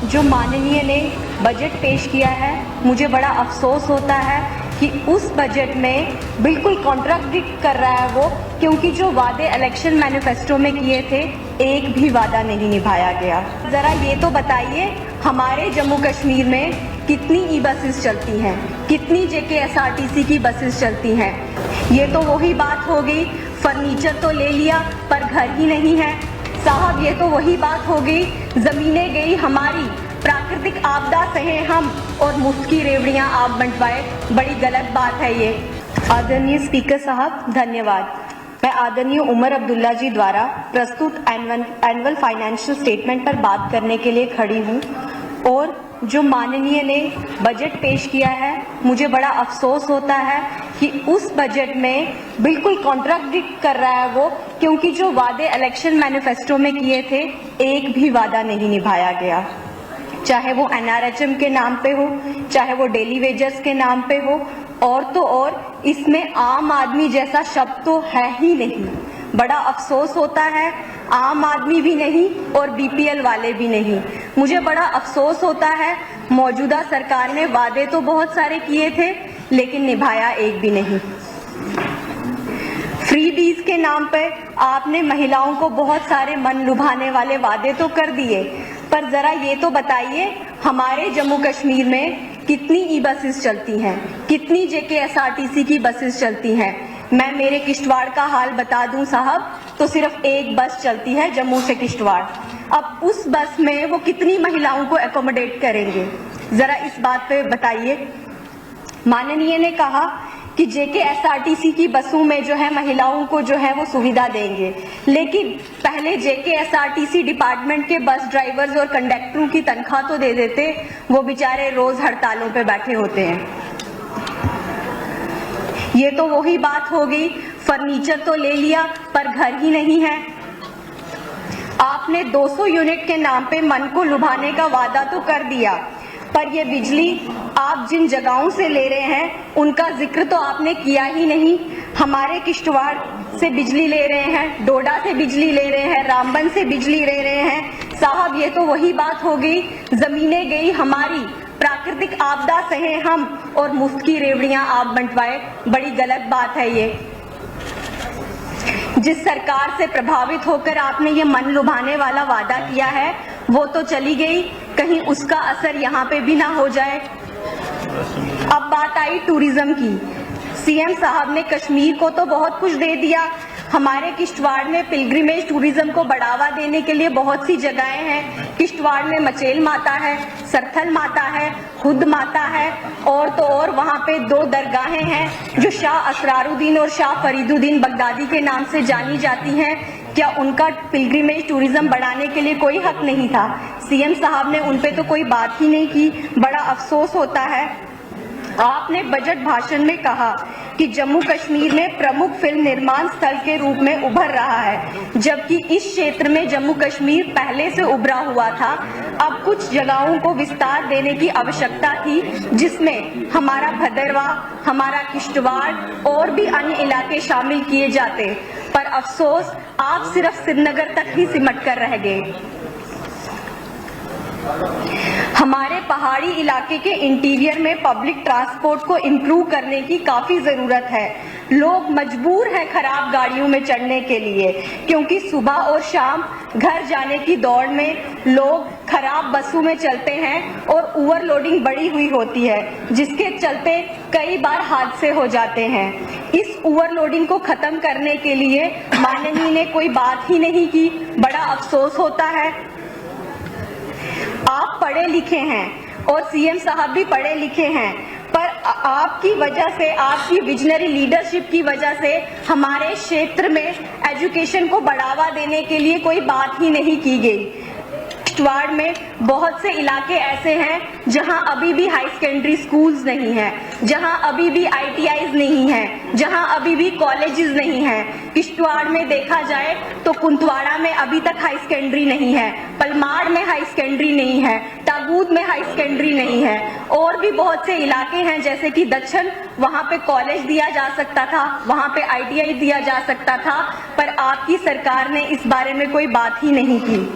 जो माननीय ने बजट पेश किया है, मुझे बड़ा अफसोस होता है कि उस बजट में बिल्कुल कॉन्ट्राडिक्ट कर रहा है वो, क्योंकि जो वादे इलेक्शन मैनिफेस्टो में किए थे एक भी वादा नहीं निभाया गया। ज़रा ये तो बताइए, हमारे जम्मू कश्मीर में कितनी ई बसेस चलती हैं, कितनी JKSRTC की बसेस चलती हैं। ये तो वही बात हो गई, फर्नीचर तो ले लिया पर घर ही नहीं है। साहब ये तो वही बात हो गई, ज़मीनें गई हमारी, प्राकृतिक आपदा सहे हम और मुफ्त की रेवड़ियाँ आप बंटवाए, बड़ी गलत बात है ये। आदरणीय स्पीकर साहब, धन्यवाद। मैं आदरणीय उमर अब्दुल्ला जी द्वारा प्रस्तुत एनुअल फाइनेंशियल स्टेटमेंट पर बात करने के लिए खड़ी हूँ और जो माननीय ने बजट पेश किया है, मुझे बड़ा अफसोस होता है कि उस बजट में बिल्कुल कॉन्ट्राडिक्ट कर रहा है वो, क्योंकि जो वादे इलेक्शन मैनिफेस्टो में किए थे एक भी वादा नहीं निभाया गया। चाहे वो NRHM के नाम पे हो, चाहे वो डेली वेजेस के नाम पे हो, और तो और इसमें आम आदमी जैसा शब्द तो है ही नहीं। बड़ा अफसोस होता है, आम आदमी भी नहीं और BPL वाले भी नहीं। मुझे बड़ा अफसोस होता है, मौजूदा सरकार ने वादे तो बहुत सारे किए थे लेकिन निभाया एक भी नहीं। फ्री बीज के नाम पे आपने महिलाओं को बहुत सारे मन लुभाने वाले वादे तो कर दिए, पर जरा ये तो बताइए, हमारे जम्मू कश्मीर में कितनी ई बसेस चलती हैं, कितनी JKSRTC की बसेस चलती हैं। मैं मेरे किश्तवाड़ का हाल बता दूं साहब, तो सिर्फ एक बस चलती है जम्मू से किश्तवाड़। अब उस बस में वो कितनी महिलाओं को एकोमोडेट करेंगे, जरा इस बात पे बताइए। माननीय ने कहा कि JKSRTC की बसों में जो है महिलाओं को जो है वो सुविधा देंगे, लेकिन पहले JKSRTC डिपार्टमेंट के बस ड्राइवर्स और कंडक्टरों की तनख्वाह तो दे देते, वो बेचारे रोज हड़तालों पे बैठे होते हैं। ये तो वही बात हो गई, फर्नीचर तो ले लिया पर घर ही नहीं है। आपने 200 यूनिट के नाम पे मन को लुभाने का वादा तो कर दिया, पर ये बिजली आप जिन जगहों से ले रहे हैं उनका जिक्र तो आपने किया ही नहीं। हमारे किश्तवाड़ से बिजली ले रहे हैं, डोडा से बिजली ले रहे हैं, रामबन से बिजली ले रहे हैं। साहब ये तो वही बात हो गई, जमीनें गई हमारी, प्राकृतिक आपदा सहे हम और मुफ्त की रेवड़ियां आप बंटवाए, बड़ी गलत बात है ये। जिस सरकार से प्रभावित होकर आपने ये मन लुभाने वाला वादा किया है वो तो चली गई, कहीं उसका असर यहाँ पे भी ना हो जाए। अब बात आई टूरिज्म की। CM साहब ने कश्मीर को तो बहुत कुछ दे दिया, हमारे किश्तवाड़ में पिलग्रिमेज टूरिज्म को बढ़ावा देने के लिए बहुत सी जगहें हैं। किश्तवाड़ में मचेल माता है, सरथल माता है, खुद माता है, और तो और वहाँ पे 2 दरगाहें हैं जो शाह असरारुद्दीन और शाह फरीदुद्दीन बगदादी के नाम से जानी जाती हैं। क्या उनका पिलग्रिमेज टूरिज्म बढ़ाने के लिए कोई हक नहीं था? CM साहब ने उन पे तो कोई बात ही नहीं की। बड़ा अफसोस होता है। आपने बजट भाषण में कहा कि जम्मू कश्मीर में प्रमुख फिल्म निर्माण स्थल के रूप में उभर रहा है, जबकि इस क्षेत्र में जम्मू कश्मीर पहले से उभरा हुआ था। अब कुछ जगहों को विस्तार देने की आवश्यकता थी, जिसमें हमारा भदरवा, हमारा किश्तवाड़ और भी अन्य इलाके शामिल किए जाते, पर अफसोस आप सिर्फ श्रीनगर तक ही सिमट कर रह गए। हमारे पहाड़ी इलाके के इंटीरियर में पब्लिक ट्रांसपोर्ट को इम्प्रूव करने की काफी जरूरत है। लोग मजबूर हैं खराब गाड़ियों में चढ़ने के लिए, क्योंकि सुबह और शाम घर जाने की दौड़ में लोग खराब बसों में चलते हैं और ओवरलोडिंग बढ़ी हुई होती है, जिसके चलते कई बार हादसे हो जाते हैं। इस ओवरलोडिंग को खत्म करने के लिए माननीय ने कोई बात ही नहीं की, बड़ा अफसोस होता है। आप पढ़े लिखे हैं और CM साहब भी पढ़े लिखे हैं, पर आपकी वजह से, आपकी विजनरी लीडरशिप की वजह से हमारे क्षेत्र में एजुकेशन को बढ़ावा देने के लिए कोई बात ही नहीं की गई। किश्तवाड़ में बहुत से इलाके ऐसे हैं जहां अभी भी हाई सेकेंडरी स्कूल्स नहीं हैं, जहां अभी भी ITIs नहीं हैं, जहां अभी भी कॉलेजेस नहीं हैं। किश्तवाड़ में देखा जाए तो कुंतवाड़ा में अभी तक हाई सेकेंडरी नहीं है, पलमाड़ में हाई सेकेंडरी नहीं है, ताबूत में हाई सेकेंडरी नहीं है, और भी बहुत से इलाके हैं जैसे कि दक्षिण, वहां पे कॉलेज दिया जा सकता था, वहां पे ITI दिया जा सकता था, पर आपकी सरकार ने इस बारे में कोई बात ही नहीं की।